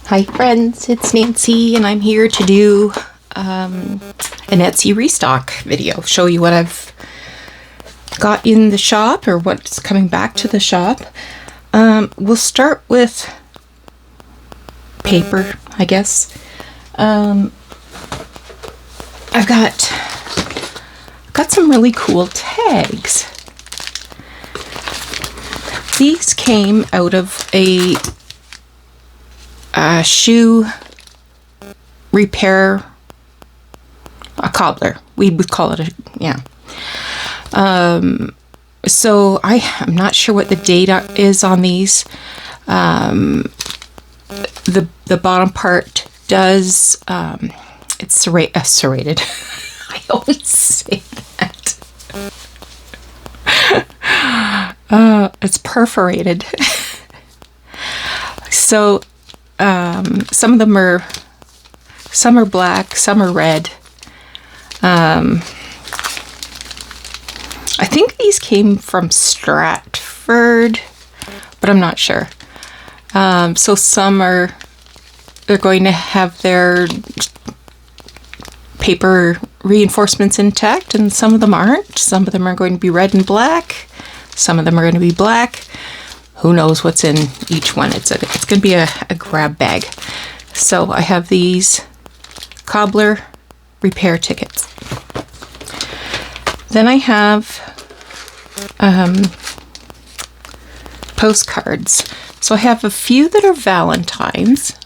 Hi friends, it's Nancy and I'm here to do an Etsy restock video. Show you what I've got in the shop or what's coming back to the shop. We'll start with paper, I guess. I've got some really cool tags. These came out of a shoe repair, a cobbler. We would call it so I'm not sure what the date is on these. The bottom part does, it's serrated. I always say that. It's perforated. So some of them are, some are black, some are red. I think these came from Stratford, but I'm not sure. So some they're going to have their paper reinforcements intact, and some of them aren't. Some of them are going to be red and black. Some of them are going to be black. Who knows what's in each one. It's going to be a grab bag. So I have these cobbler repair tickets. Then I have postcards. So I have a few that are Valentine's.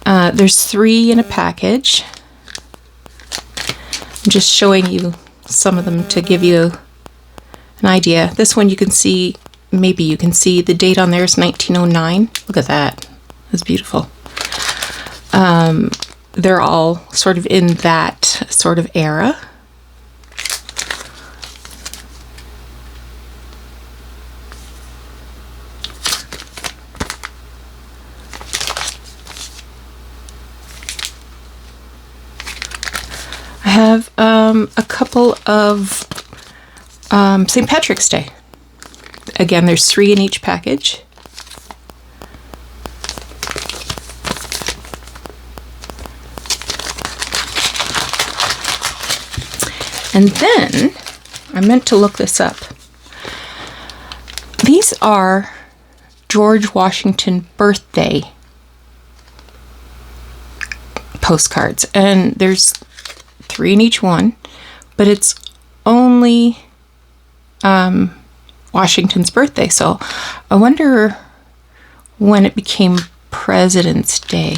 There's 3 in a package. I'm just showing you some of them to give you an idea. This one you can see, maybe you can see the date on there is 1909. Look at that. That's beautiful. They're all sort of in that sort of era. I have a couple of St. Patrick's Day. Again, there's 3 in each package. And then, I meant to look this up. These are George Washington birthday postcards. And there's 3 in each one, but it's only Washington's birthday. So I wonder when it became President's Day.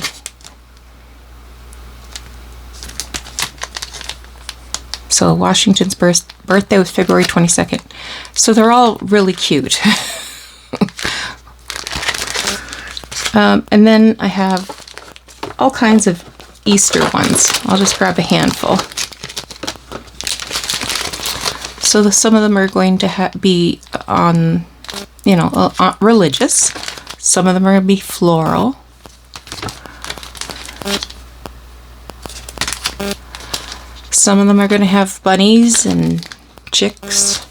So Washington's birthday was February 22nd. So they're all really cute. And then I have all kinds of Easter ones. I'll just grab a handful. So some of them are going to be on, religious. Some of them are going to be floral. Some of them are going to have bunnies and chicks.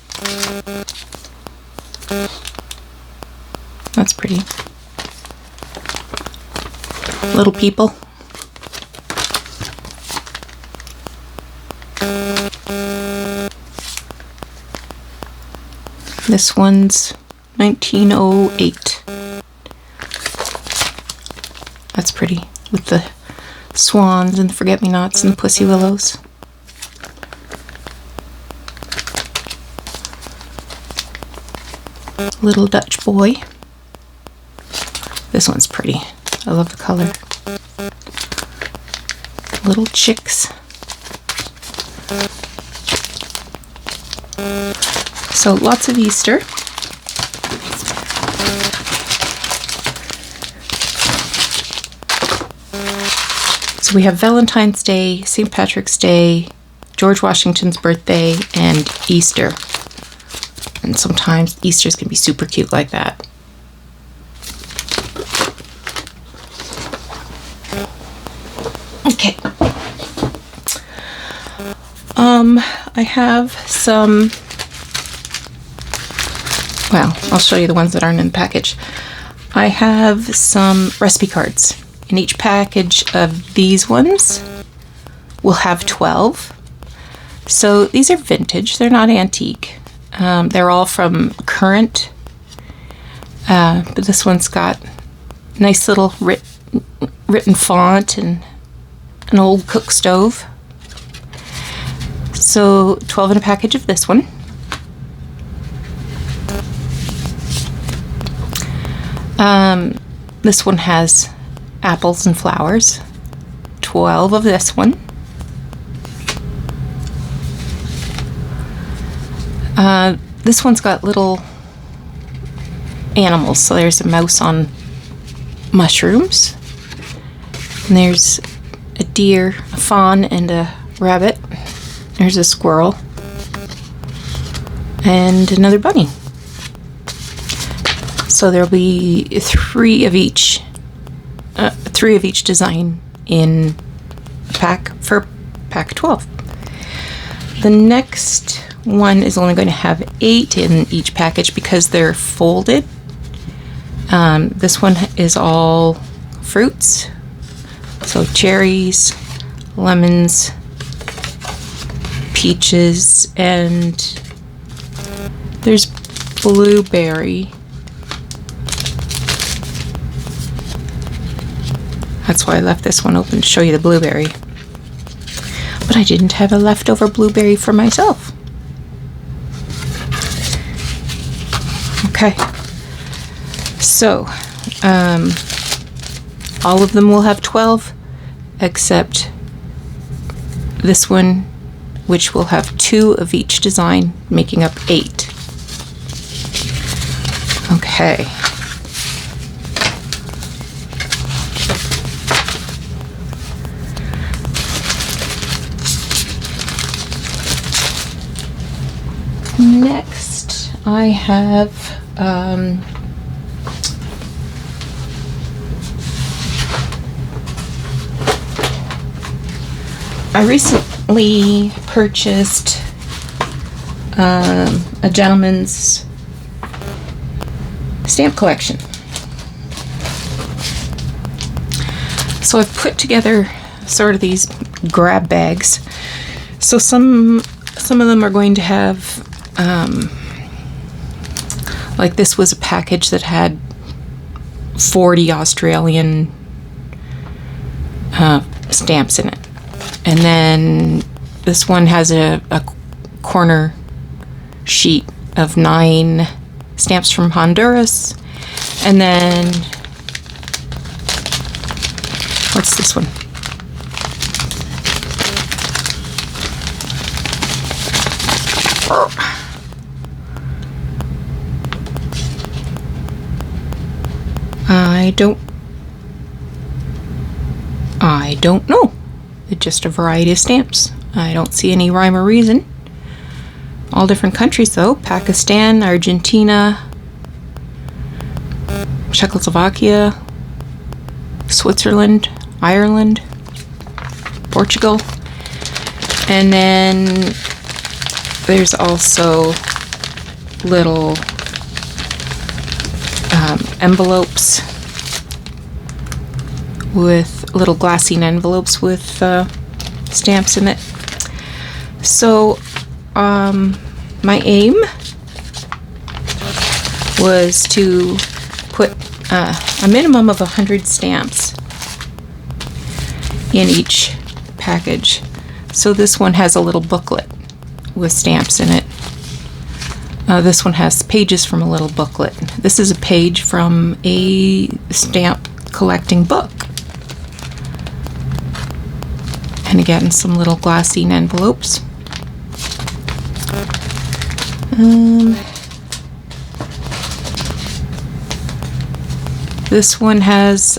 That's pretty. Little people. This one's 1908. That's pretty, with the swans and the forget-me-nots and the pussy willows. Little Dutch boy. This one's pretty. I love the color. Little chicks. So lots of Easter. So we have Valentine's Day, St. Patrick's Day, George Washington's birthday, and Easter. And sometimes Easters can be super cute like that. Okay. I have some, well, I'll show you the ones that aren't in the package. I have some recipe cards. In each package of these ones, we'll have 12. So these are vintage, they're not antique. They're all from current, but this one's got nice little written font and an old cook stove. So 12 in a package of this one. This one has apples and flowers. 12 of this one. This one's got little animals. So there's a mouse on mushrooms. And there's a deer, a fawn, and a rabbit. There's a squirrel. And another bunny. So there'll be three of each design in pack for pack 12. The next one is only going to have 8 in each package because they're folded. This one is all fruits, so cherries, lemons, peaches, and there's blueberry. That's why I left this one open, to show you the blueberry. But I didn't have a leftover blueberry for myself. Okay. So, all of them will have 12, except this one, which will have 2 of each design, making up 8. Okay. Next, I have I recently purchased a gentleman's stamp collection. So I've put together sort of these grab bags. So some of them are going to have like this was a package that had 40 Australian stamps in it. And then this one has a corner sheet of 9 stamps from Honduras. And then, what's this one? I don't know. It's just a variety of stamps. I don't see any rhyme or reason. All different countries though. Pakistan, Argentina, Czechoslovakia, Switzerland, Ireland, Portugal. And then there's also little envelopes with little glassine envelopes with stamps in it. So my aim was to put a minimum of 100 stamps in each package. So this one has a little booklet with stamps in it. This one has pages from a little booklet. This is a page from a stamp collecting book. And again, some little glassine envelopes. This one has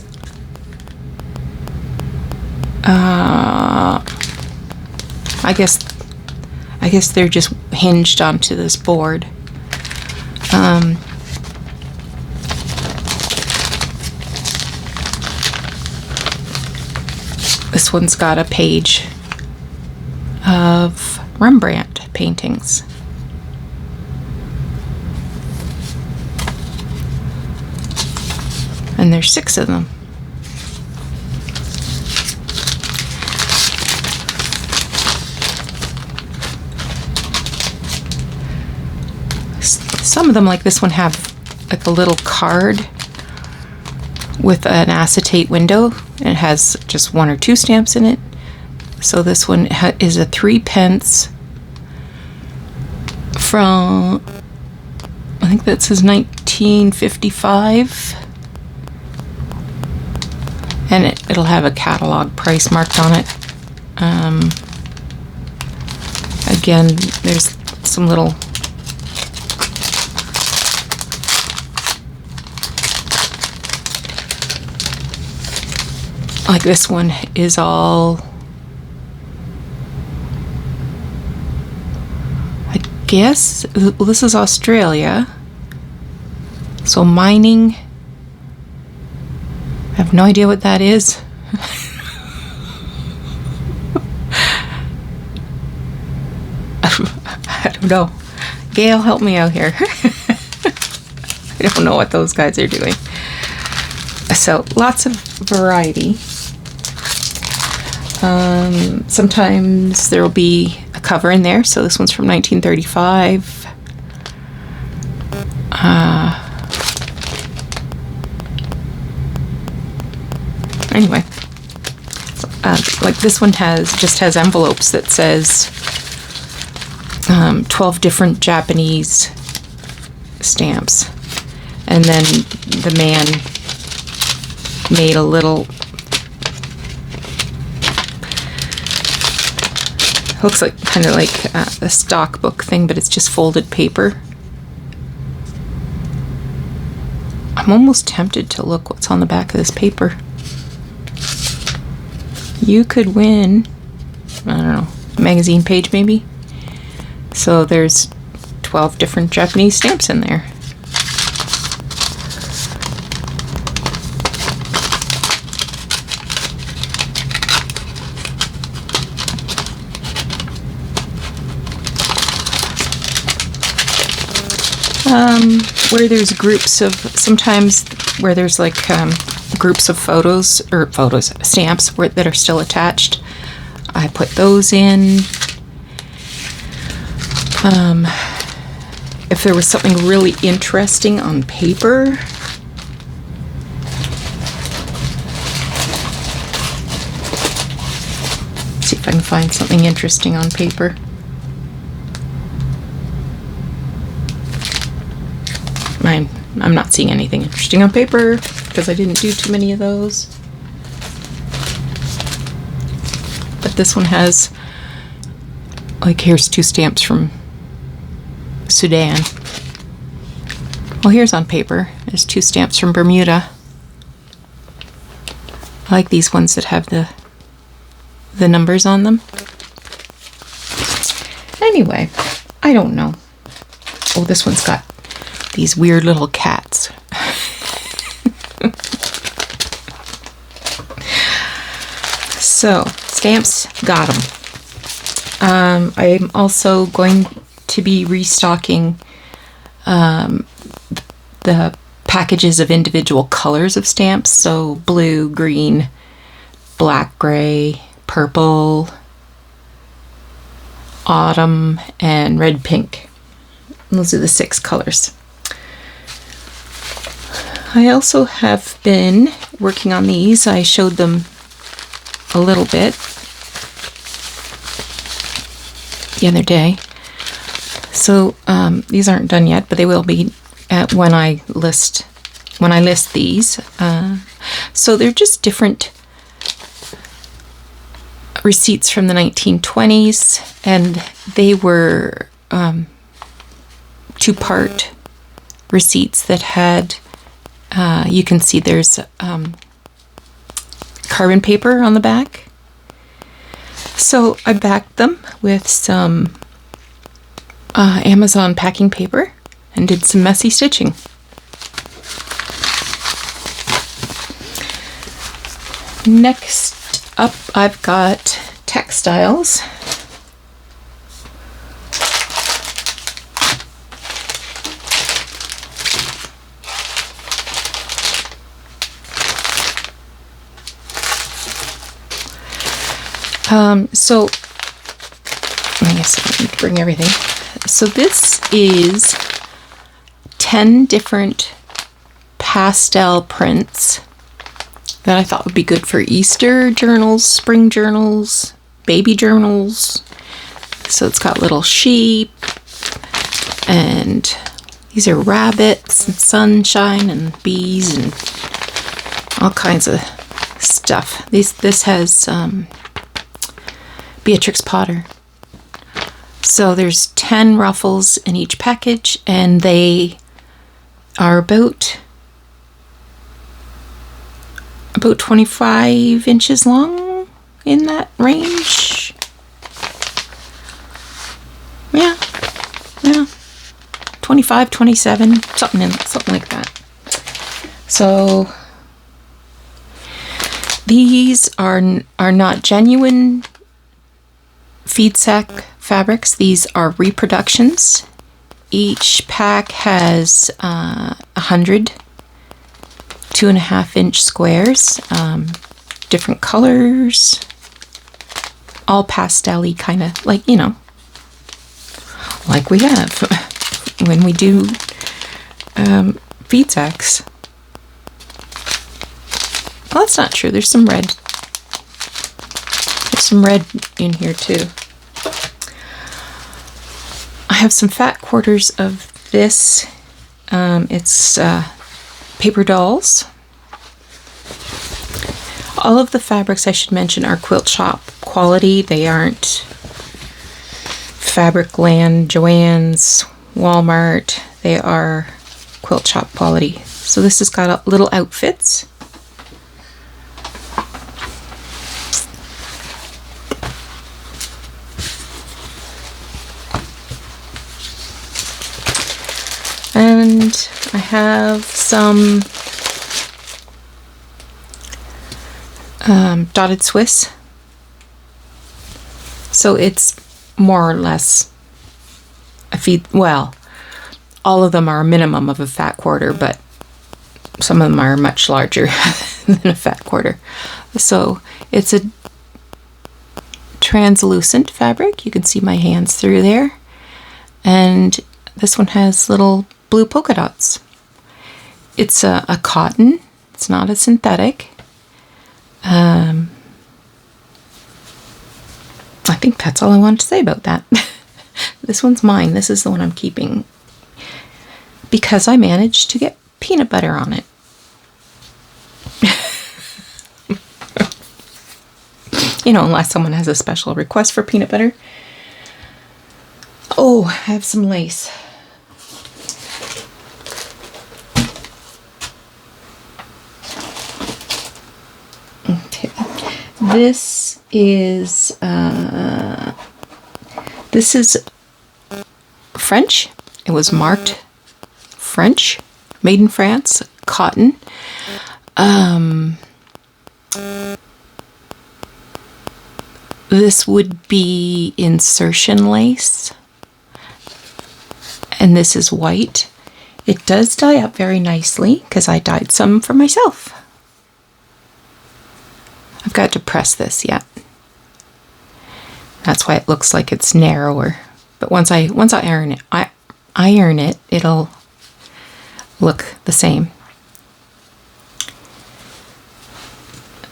I guess they're just hinged onto this board. This one's got a page of Rembrandt paintings. And there's 6 of them. Some of them, like this one, have like a little card with an acetate window, and it has just 1 or 2 stamps in it. So this one is a 3p from, I think that says 1955, and it'll have a catalog price marked on it. Again, there's some little like this one is all, I guess this is Australia, so mining. I have no idea what that is. I don't know. Gail, help me out here. I don't know what those guys are doing. So lots of variety. Sometimes there will be a cover in there. So this one's from 1935. Anyway, like this one just has envelopes that says 12 different Japanese stamps, and then the man made a little, looks like kind of like a stock book thing, but it's just folded paper. I'm almost tempted to look what's on the back of this paper. You could win, I don't know, a magazine page maybe. So there's 12 different Japanese stamps in there. Where there's groups of, sometimes where there's like groups of stamps that are still attached, I put those in. If there was something really interesting on paper, see if I can find something interesting on paper. I'm not seeing anything interesting on paper because I didn't do too many of those. But this one has, like, here's 2 stamps from Sudan. Well, here's on paper. There's 2 stamps from Bermuda. I like these ones that have the numbers on them. Anyway, I don't know. Oh, this one's got these weird little cats. So, stamps, got them. I'm also going to be restocking the packages of individual colors of stamps. So, blue, green, black, gray, purple, autumn, and red, pink. And those are the 6 colors. I also have been working on these. I showed them a little bit the other day. So these aren't done yet, but they will be when I list these. So they're just different receipts from the 1920s, and they were 2-part receipts that had, you can see there's carbon paper on the back. So I backed them with some Amazon packing paper and did some messy stitching. Next up, I've got Textiles. So I guess I need to bring everything. So this is 10 different pastel prints that I thought would be good for Easter journals, spring journals, baby journals. So it's got little sheep, and these are rabbits and sunshine and bees and all kinds of stuff. This has Beatrix Potter. So there's 10 ruffles in each package, and they are about 25 inches long, in that range. Yeah, 25, 27, something like that. So these are not genuine feed sack fabrics. These are reproductions. Each pack has 100 2.5-inch squares, different colors, all pastel-y, kind of like, you know, like we have when we do feed sacks. Well, that's not true. There's some red. There's some red in here too. I have some fat quarters of this. It's paper dolls. All of the fabrics, I should mention, are quilt shop quality. They aren't Fabricland, Joann's, Walmart. They are quilt shop quality. So this has got little outfits. And I have some dotted Swiss. So it's more or less a feed. Well, all of them are a minimum of a fat quarter, but some of them are much larger than a fat quarter. So it's a translucent fabric. You can see my hands through there. And this one has little blue polka dots. It's a cotton. It's not a synthetic. I think that's all I wanted to say about that. This one's mine. This is the one I'm keeping because I managed to get peanut butter on it. You know, unless someone has a special request for peanut butter. Oh, I have some lace. Okay. This is French. It was marked French, made in France, cotton. This would be insertion lace, and this is white. It does dye up very nicely because I dyed some for myself. I've got to press this yet. That's why it looks like it's narrower. But once I iron it, it'll look the same.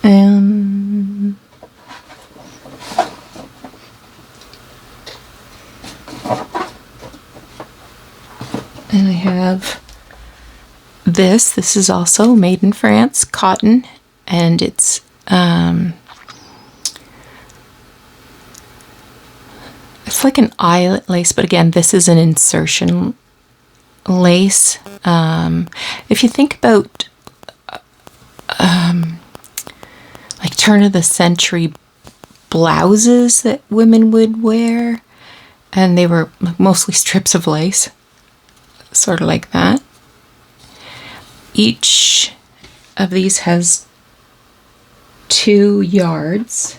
And I have this. This is also made in France, cotton, and it's like an eyelet lace, but again, this is an insertion lace. If you think about like turn of the century blouses that women would wear, and they were mostly strips of lace, sort of like that. Each of these has 2 yards.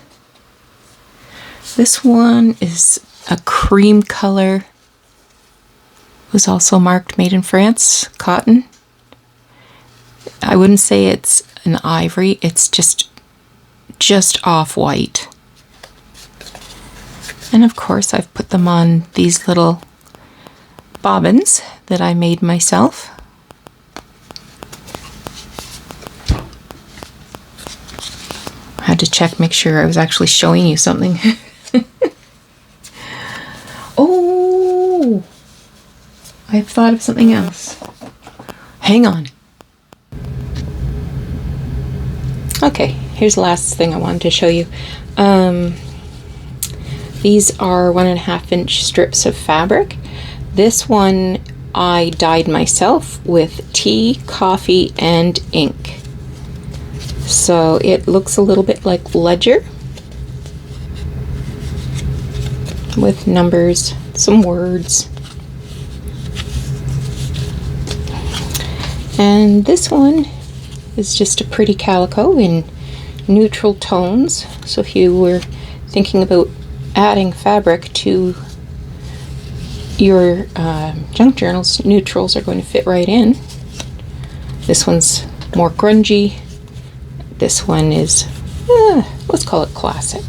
This one is a cream color. It was also marked made in France, cotton. I wouldn't say it's an ivory, it's just off-white. And of course I've put them on these little bobbins that I made myself. I had to check, make sure I was actually showing you something. Oh, I've thought of something else. Hang on. Okay, here's the last thing I wanted to show you. These are 1.5 inch strips of fabric. This one I dyed myself with tea, coffee, and ink. So it looks a little bit like ledger with numbers, some words. And this one is just a pretty calico in neutral tones. So if you were thinking about adding fabric to your junk journals, neutrals are going to fit right in. This one's more grungy. This one is, let's call it classic.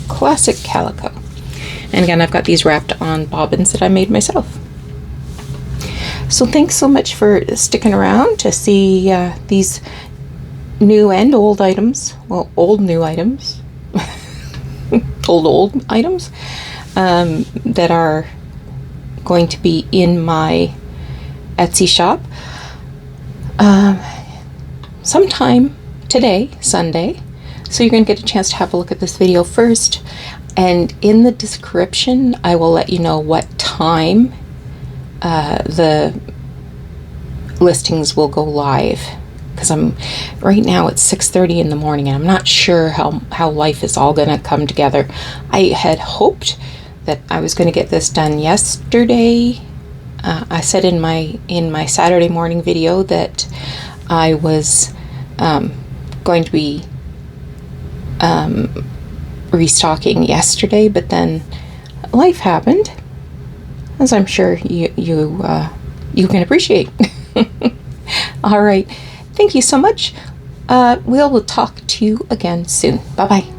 Classic calico. And again, I've got these wrapped on bobbins that I made myself. So thanks so much for sticking around to see these new and old items. Well, old new items. old items that are going to be in my Etsy shop sometime today, Sunday. So you're going to get a chance to have a look at this video first, and in the description I will let you know what time the listings will go live, because right now it's 6:30 in the morning and I'm not sure how life is all going to come together. I had hoped that I was going to get this done yesterday. I said in my Saturday morning video that I was going to be restocking yesterday, but then life happened, as I'm sure you can appreciate. All right, thank you so much. We'll talk to you again soon. Bye bye.